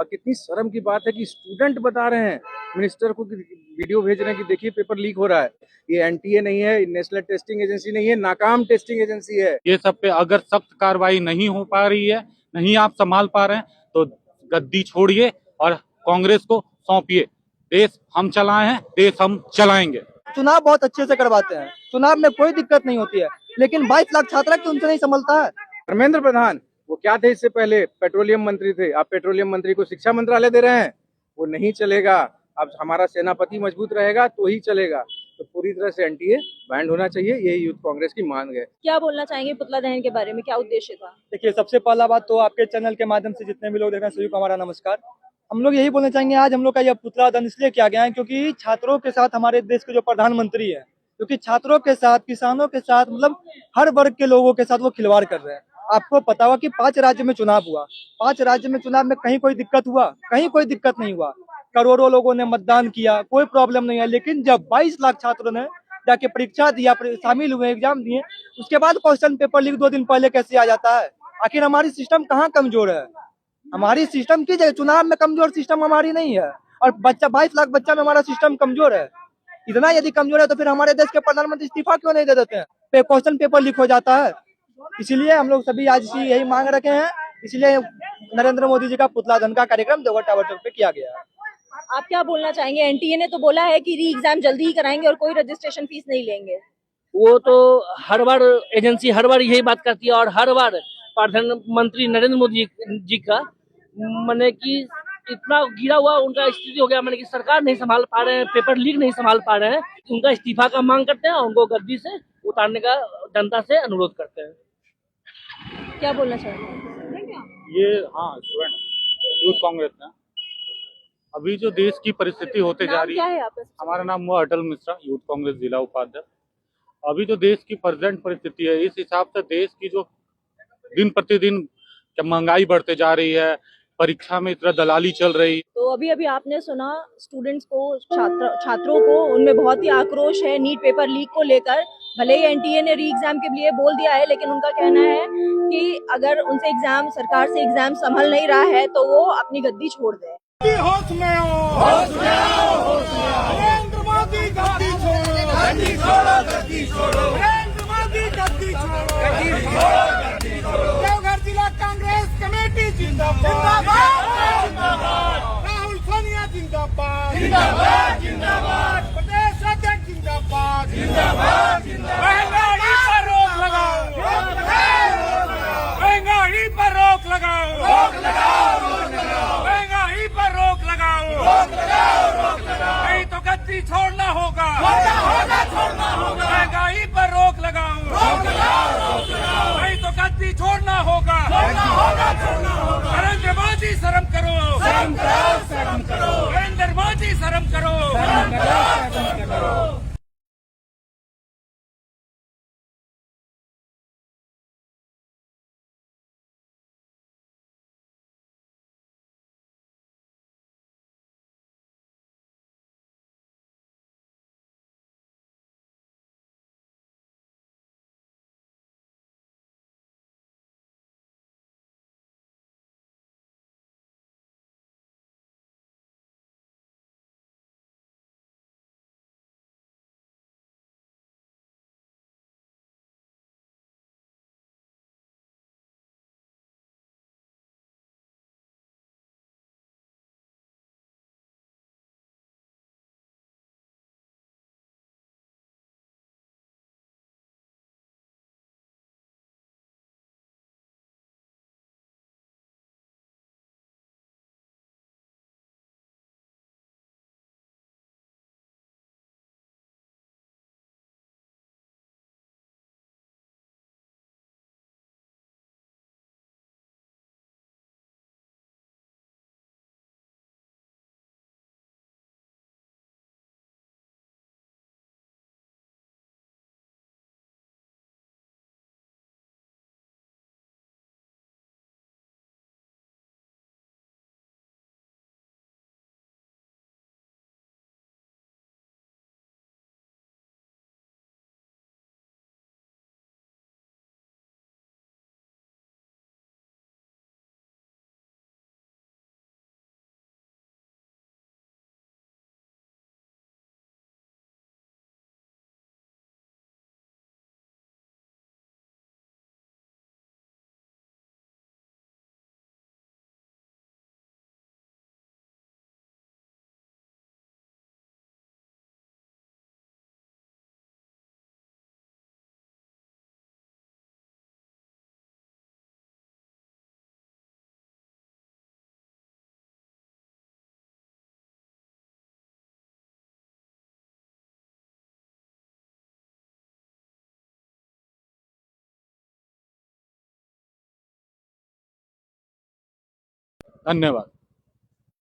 और कितनी शर्म की बात है कि स्टूडेंट बता रहे हैं मिनिस्टर को, वीडियो भेज रहे हैं कि देखिए पेपर लीक हो रहा है। ये एनटीए नहीं है, नेशनल टेस्टिंग एजेंसी नहीं है, नाकाम टेस्टिंग एजेंसी है। ये सब पे अगर सख्त कार्रवाई नहीं हो पा रही है, नहीं आप संभाल पा रहे हैं, तो गद्दी छोड़िए और कांग्रेस को सौंपिए। देश हम चलाए हैं, देश हम चलाएंगे। चुनाव बहुत अच्छे से करवाते हैं, चुनाव में कोई दिक्कत नहीं होती है, लेकिन 22 लाख छात्रा की उनसे नहीं संभलता है। धर्मेंद्र प्रधान वो क्या थे इससे पहले? पेट्रोलियम मंत्री थे। आप पेट्रोलियम मंत्री को शिक्षा मंत्रालय दे रहे हैं, वो नहीं चलेगा। अब हमारा सेनापति मजबूत रहेगा तो ही चलेगा। तो पूरी तरह से एनटीए बैंड होना चाहिए, यही यूथ कांग्रेस की मांग है। क्या बोलना चाहेंगे पुतला दहन के बारे में, क्या उद्देश्य था? देखिए, सबसे पहला बात तो आपके चैनल के माध्यम से जितने भी लोग देख रहे हैं सभी को हमारा नमस्कार। हम लोग यही बोलना चाहेंगे, आज हम लोग का यह पुतला दहन इसलिए किया गया है क्योंकि छात्रों के साथ हमारे देश के जो प्रधानमंत्री है, क्योंकि छात्रों के साथ, किसानों के साथ, मतलब हर वर्ग के लोगों के साथ वो खिलवाड़ कर रहे हैं। आपको पता होगा कि 5 राज्य में चुनाव हुआ, 5 राज्य में चुनाव में कहीं कोई दिक्कत हुआ? कहीं कोई दिक्कत नहीं हुआ। करोड़ों लोगों ने मतदान किया, कोई प्रॉब्लम नहीं है। लेकिन जब 22 लाख छात्रों ने जाके परीक्षा दिया, शामिल हुए, एग्जाम दिए, उसके बाद क्वेश्चन पेपर लीक 2 दिन पहले कैसे आ जाता है? आखिर हमारी सिस्टम कहाँ कमजोर है? हमारी सिस्टम की जगह चुनाव में कमजोर सिस्टम हमारी नहीं है, और बच्चा 22 लाख बच्चा में हमारा सिस्टम कमजोर है। इतना यदि कमजोर है तो फिर हमारे देश के प्रधानमंत्री इस्तीफा क्यों नहीं दे देते हैं? क्वेश्चन पेपर लीक हो जाता है। इसीलिए हम लोग सभी आज यही मांग रखे हैं, इसलिए नरेंद्र मोदी जी का पुतला दहन का कार्यक्रम देवघर टावर चौक पे किया गया है। आप क्या बोलना चाहेंगे? एनटीए ने तो बोला है कि री एग्जाम जल्दी ही कराएंगे और कोई रजिस्ट्रेशन फीस नहीं लेंगे। वो तो हर बार एजेंसी हर बार यही बात करती है, और हर बार प्रधानमंत्री नरेंद्र मोदी जी का माने कि इतना गिरा हुआ उनका स्थिति हो गया, माने कि सरकार नहीं संभाल पा रहे हैं, पेपर लीक नहीं संभाल पा रहे हैं। उनका इस्तीफा का मांग करते हैं और उनको गद्दी से उतारने का जनता से अनुरोध करते हैं। क्या बोलना चाहेंगे? ये हाँ, स्टूडेंट यूथ कांग्रेस है। अभी जो देश की परिस्थिति होते जा नाम रही क्या है, है आपका? हमारा नाम हुआ अटल मिश्रा, यूथ कांग्रेस जिला उपाध्यक्ष। अभी जो देश की प्रेजेंट परिस्थिति है, इस हिसाब से देश की जो दिन प्रतिदिन महंगाई बढ़ते जा रही है, परीक्षा में इस तरह दलाली चल रही। तो अभी अभी आपने सुना स्टूडेंट्स को, छात्रों को, उनमें बहुत ही आक्रोश है नीट पेपर लीक को लेकर। भले ही एनटीए ने री एग्जाम के लिए बोल दिया है, लेकिन उनका कहना है कि अगर उनसे एग्जाम, सरकार से एग्जाम संभल नहीं रहा है तो वो अपनी गद्दी छोड़ दें। होश में आओ, होश में आओ, होश में आओ। नरेंद्र मोदी गद्दी छोड़ो, गद्दी छोड़ो, गद्दी छोड़ो। नरेंद्र मोदी गद्दी छोड़ो, गद्दी छोड़ो, गद्दी छोड़ो। देवघर जिला कांग्रेस कमेटी जिंदाबाद, जिंदाबाद। राहुल सोनिया जिंदाबाद, जिंदाबाद, जिंदाबाद। प्रदेश अध्यक्ष जिंदाबाद, जिंदाबाद, जिंदाबाद। महंगाई पर रोक लगाओ, रोक लगाओ, रोक लगाओ। महंगाई पर रोक लगाओ, रोक लगाओ, रोक लगाओ। महंगाई पर रोक लगाओ, रोक लगाओ, रोक लगाओ। नहीं तो गद्दी छोड़ना होगा, छोड़ना होगा, छोड़ना होगा। महंगाई पर रोक लगाओ, रोक लगाओ, रोक लगाओ। नहीं तो गद्दी छोड़ना होगा, छोड़ना होगा, छोड़ना होगा। नरेंद्र मोदी शर्म करो, शर्म करो, शर्म करो। नरेंद्र मोदी शर्म करो, शर्म करो, शर्म करो। धन्यवाद।